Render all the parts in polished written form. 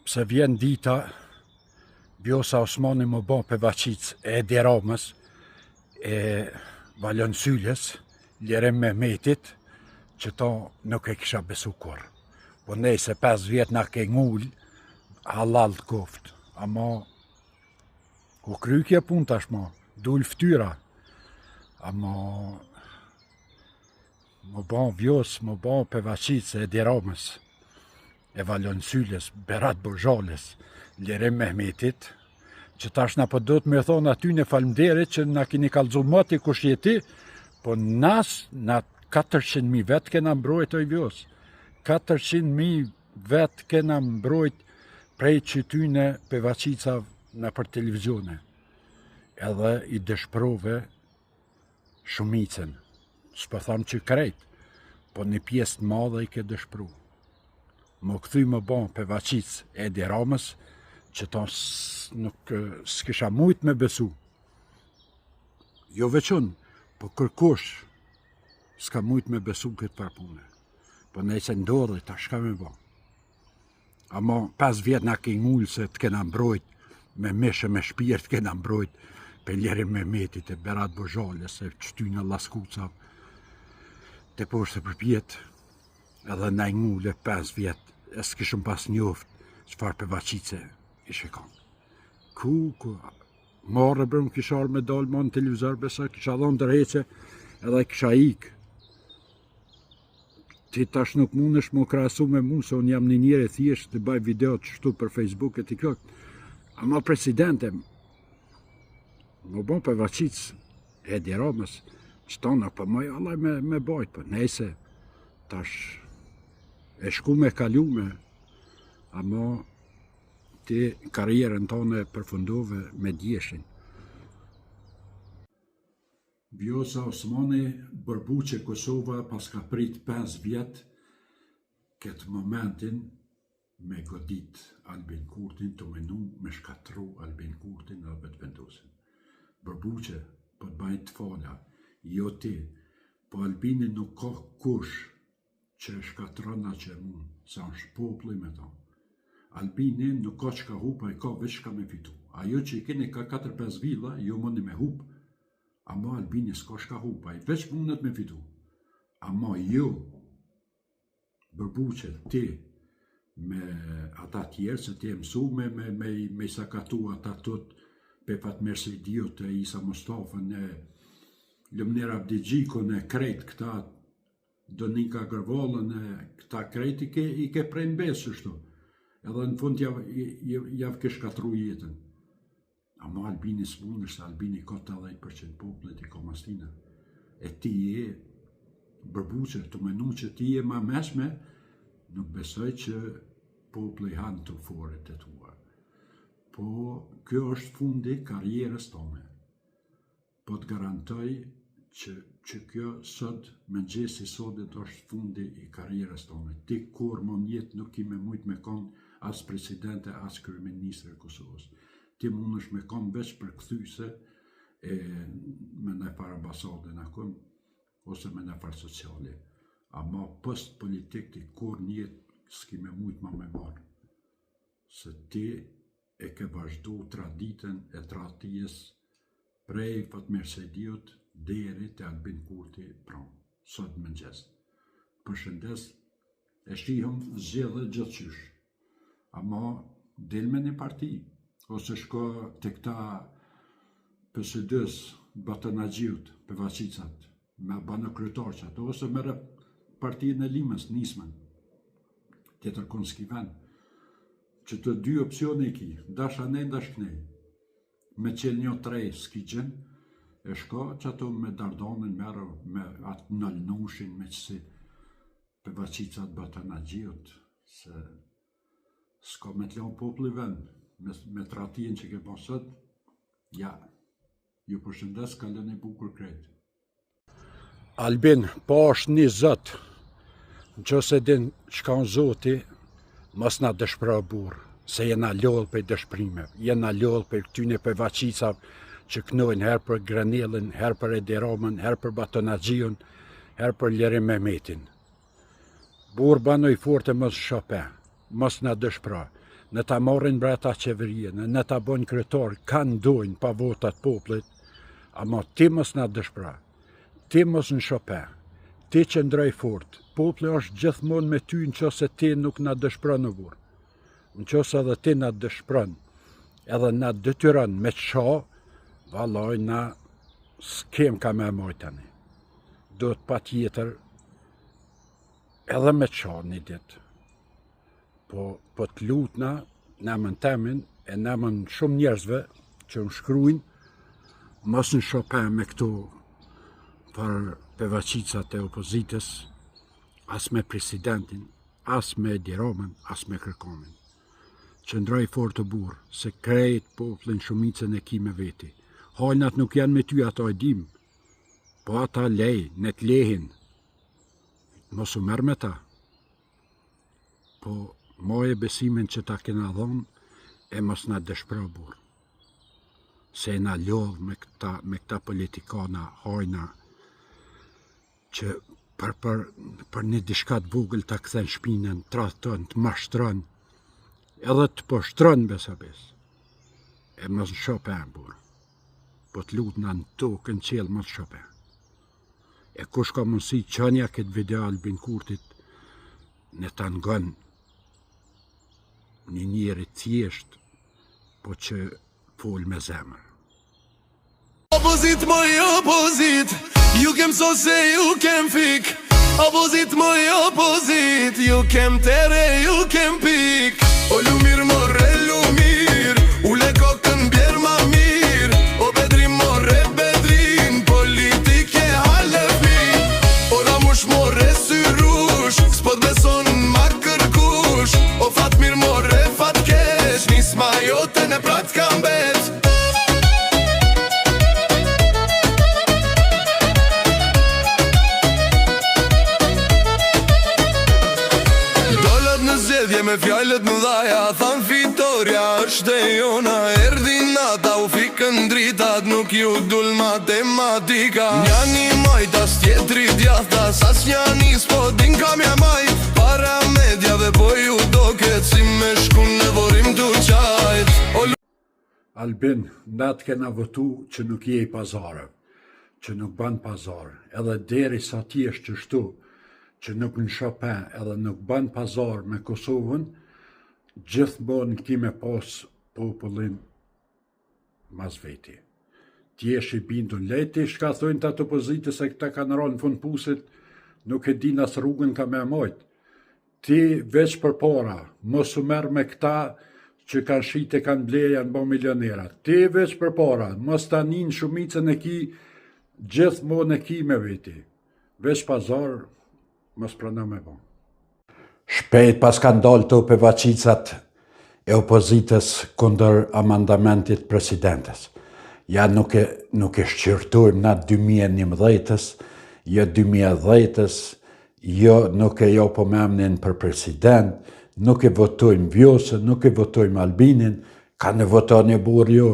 pse vjen dita, Vjosa Osmani më bon për vaqic e Edi Ramës, e Valon Syljes, Ljerim Mehmetit, që ta nuk e kisha besu kur. Po nej se 5 vjet na ke ngull, halal të koft. Ama, ku krykje pun tashma, dul ftyra. Ama, më ban Vjos, më ban për vaqic e Edi Ramës, e Valon Syljes, Berat Borxhales, Ljerim Mehmetit, që tash na po do të me thonë aty në falmderit që na kini kallzu mati kush jeti, po nas na 400.000 vet kena mbrojt oj Vjos. 400.000 vet kena mbrojt prej qytyne për vaqica në për televizione. Edhe i dëshprove shumicën. S'po tham që krejt, po një pjesë të madhe i ke dëshpru. Më këthy më bon për vaqic e Edi Ramës, që ta nuk s'kisha mujt me besu. Jo veçun, po kërkush s'ka mujt me besu këtë parpune. Po nejse ndodhe, ta shka me bon. Ama 5 vjet na ke ngullë se të kena mbrojt, me mishë me shpirt kena mbrojt, për Ljerim Mehmetit e Berat Borxhales, e qytyna Laskuca, të poshtë për pjetë, edhe na ngullë 5 vjet, e s'kishëm pas njoft, qëfar për vaqice ishe kanë. Ku, marrë brëm kisha arë me dalë ma në televizor, besa kisha dhonë dërheqe, edhe kisha ikë. Ti tash nuk mundesh më krahasu me mu, se unë jam një njeri thjesht të baj video të shtu për Facebook e TikTok. Ama presidente, më bon për vaqic Edi Ramës, që ta nuk për mëj allaj me bajt, për nejse, tash e shku me kalume, ama ti karierën tonë e përfundove me djeshin. Vjosa Osmani bërbuqe Kosova pas ka prit 5 vjet këtë momentin me godit Albin Kurtin, të menu me shkatru Albin Kurtin dhe vetë vendosin. Bërbuqe, po të bajt të fala, jo ti, po Albini nuk ka kush që shkatrona që mund, sa është populli me ta. Albini nuk ka që ka hupa, i ka veç ka me fitu. Ajo që i keni ka 4-5 villa, jo mundi me hup, ama Albini s'ka shka hupa, i veç mundet me fitu. Ama jo, Bërbuqe, ti, me ata tjerë, se ti e mësu me sakatu ata tët, pe Fatmir Sejdiut, e Isa Mustafën, e Lumner Abdigjikun, e krejt këta, Donika Gërvallën, e këta krejt i ke prej në besë shtu. Edhe në fund javë ke shkatru jetën. Ama Albini s'mund është, Albini ka 80% popullit i ka mastina. E ti je Bërbuqe, të menu që ti je ma meshme, nuk besoj që populli hanë të foret e tua. Po, kjo është fundi karierës tone. Po të garantoj që kjo sot, me gjesi sotit është fundi i karierës tone. Ti kur më njetë nuk i me mujt me konë as presidente, as kryeministre e Kosovës. Ti mund është me konë veç për këthyse me në farë ambasade në kun, ose me në farë sociale. Ama post politik ti kur njetë s'ki me mujt ma me marë. Se ti e ke vazhdu traditën e tradhtijes prej Fatmir Sejdiut deri te Albin Kurti pranë, sot mëngjes. Përshëndes, e shihëm zgjedhje gjithçysh. Ama del me një parti, ose shko te këta PSD-s, Batanagjiut, për vaqicat, me banë kryetarqat, ose mere partinë e Limës, Nismën, tjetër kun s'ki ven. Që të 2 opcione i ki, dash anej, dash knej. Me qenë një 3 s'ki gjen, e shko që ato me Dardanën, me atë nëllnushin, me qësi për vaqicat Batanagjiut, se s'ka me t'lon populli vend, me tratien që ke pasët, ja, ju përshëndes, kalën e bukur krejt. Albin, po është një zët, në që se din qka në zoti, mos na dëshpëra burë, se jena lodhë për dëshprime, jena lodhë për këtyne për vaqicav që knojnë her për Granellin, her për Edi Ramën, her për Batanagjiun, her për Ljerim Mehmetin. Burë banoj forte mos shope, mos na dëshpra. Në ta marrin brata qeveria, në ta bojnë kryetar, kanë dojnë pa votat poplit, ama ti mos na dëshpra. Ti mos në Chopin. Ti që ndroj fort. Popli është gjithmonë me ty nëse ti nuk na dëshpron në burr. Nëse edhe ti na dëshpron, edhe na detyron me qa, vallaj na s'kem ka me moj tani. Do të pa tjetër edhe me qa një ditë. Po të lutna, nëmën temin, e nëmën shumë njerëzve që më shkrujnë, mos në Chopin me këto për pevaqicat e opozitës, as me presidentin, as me Edi Ramën, as me Kërkonin. Qëndroj fort të burë, se krejt poplin shumicën e ki me veti. Hajnat nuk janë me ty, ata e dim, po ata lej, ne të lehin. Mos u merr me ta. Po moje besimin që ta kena dhonë, e mos na dëshpëro burë. Se na lodh me këta politikana hajna, që për një dishkat vogël ta kthen shpinën, tradhton, të mashtron, edhe të poshtron besabes. E mos në Chopin, burë. Po të lutna në tokë, në qelë, mos Chopin. E kush ka mundësi qënja këtë video Albin Kurtit, në të ngon një njeri thjesht, po që fol me zemër. Opozit, moj opozit, ju kem so se ju kem fik. Opozit, moj opozit, ju kem tere, ju kem pik. O lumir, more lumir, u le kokën bjerë ma mirë. O bedrim, more bedrin, politike halefin. O ramush, more syrush, s'pot beson ma kërkush. O Fatmir, more fatkesh, nisma jote në prat kam bet. Me fjallet më dhaja, than fitoria është e jona. Erdi nata, u fikën dritat, nuk ju dul matematika. Njani majtas, tjetri djathtas, as njani s'po din kam ja majt. Para medjave po ju doket, si me shkun në vorim të qajt. Albin, natë kena votu që nuk je i pazarë, që nuk ban pazarë, edhe deri sa ti është që shtu, që nuk në Chopin edhe nuk ban pazar me Kosovën, gjithmonë këti me pas popullin mas veti. Ti esh i bindun leti, shka thojnë të atë opozitës e këta kanë ronë në fund pusit, nuk e din as rrugën ka me mojt. Ti veç për para, mos u merr me këta që kanë shite, kanë bleja, janë bo milionera. Ti veç për para, mos ta nin shumicën e ki, gjithmonë e ki me veti. Veç pazar, mos prana me bon. Shpejt pas kanë dalë të pevaqicat e opozitës kundër amandamentit presidentes. Ja nuk e shqyrtojmë na 2011-ës, jo 2010-ës, jo nuk e jo po me emnin për president, nuk e votojmë Vjosën, nuk e votojmë Albinin, ka në votoni burë jo.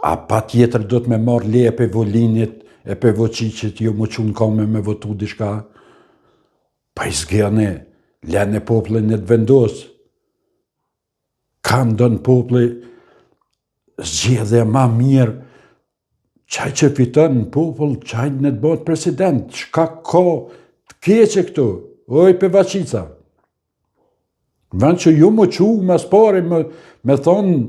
A pa tjetër do të me marrë leje pe Volinit, e pe Voqiqit, jo mu qunë kame me votu dishka. Pa i zgjene, lene poplin e të vendosë. Kam dënë popli zgjedhje ma mirë, qaj që fiton në popull, qaj në të bëtë president, shka ka të keqe këtu, oj pevaqica. Vënd që ju mu qu mas pari me thonë,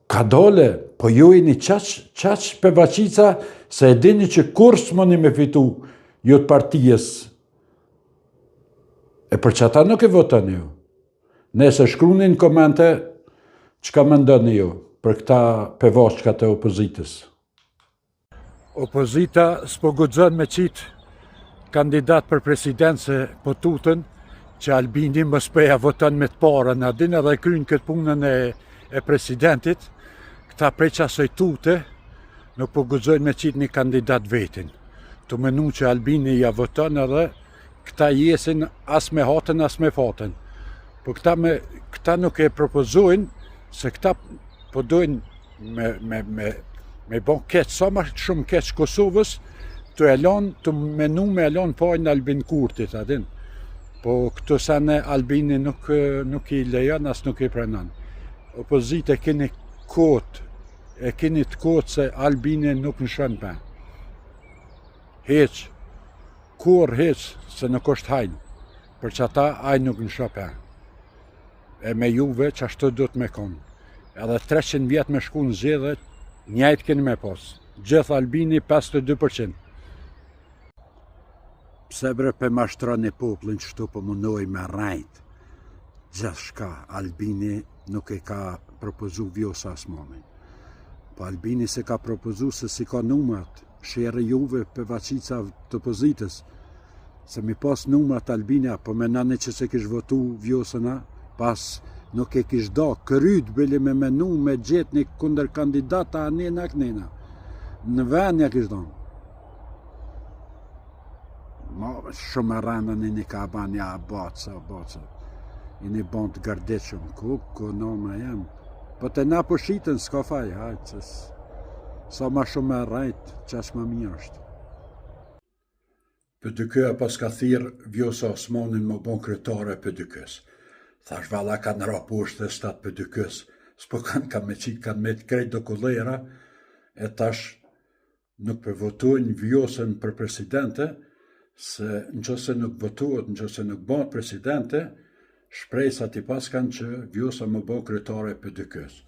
ka dole, po ju i një qaq pevaqica, se e dini që kur s'moni me fitu ju të partijes. E për që ata nuk e votoni ju. Nëse shkruni në komente, që ka mendoni ju për këta pevashka të opozitës? Opozita s'po guxon me qitë kandidat për president se po tutën që Albini mos pëja voton me të parën, a din edhe krynë këtë punën e presidentit, këta prej qasoj tute, nuk po guxojnë me qitë një kandidat vetin. Të menu që Albini ja voton edhe këta jesin as me hatën, as me fatën. Po këta nuk e propozojnë, se këta po dojnë me bon keq, sa ma shumë keq Kosovës, të menu me elon fajnë Albin Kurtit, adin. Po këtu sene Albini nuk i lejon, as nuk i pranon. Opozita e keni të kotë se Albini nuk nëshën për. Heq, kur heq, se nuk është hajnë, për që ata ajnë nuk nëshën për. E me juve që ashtu do të me konë. Edhe 300 vjetë me shku në zjedhe, njajtë keni me posë. Gjithë Albini 52%. Pse bre për mashtroni poplin qështu për mundoj me rajt. Gjithë shka, Albini nuk e ka propozu Vjosa Osmanin. Po Albini se ka propozu se si ka numrat, shere juve për vacica të opozitës. Se mi pas numrat Albini, po me nani që se kish votu Vjosëna, pas nuk e kish da, këryt bëli me menu me gjetë një kunder kandidata anena kënena. Në venja kish da. Ma shumë rëndën i një ka ban ja baca. I një ban të gardeqëm, ku noma jem. Po të na po shiten, s'ka faj, hajtë, sa ma shumë e rajtë, qas ma mirë është. Për dykëja pas ka thirë Vjosa Osmanin më bon kryetare për dykës. Thash vala kanë raposhtë dhe statë për dykës, s'po kanë me qitë, kanë me të krejt do kullera, e tash nuk për votojnë Vjosën për presidente, se në qëse nuk votuat, në qëse nuk bënë presidente, shpresat i pas kanë që Vjosa më bënë kryetare për dykës.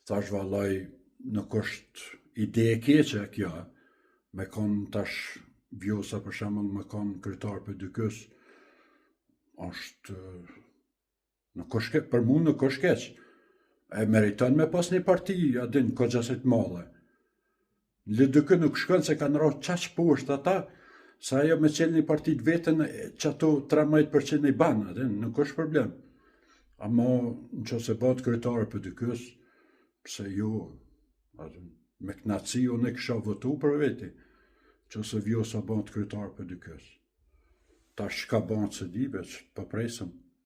Thash valaj, nuk është ide e keqe kjo, me konë tash Vjosa për shembull me konë kryetare për dykës, është, nuk është keq, për mu nuk është keq. E meriton me pas një parti, adin, kogjasit madhe. Në LDK nuk shkon se kanë rrë qaq poshtë ata, sa ajo me qenë një partit vetën që ato 13% i banë, nuk është problem. Amo në që se bat kryetare për dykës, pse jo, me knaci unë e kësha votu për veti, që se Vjosa bat kryetare për dykës. Ta shka banë se di, veç, për presëm.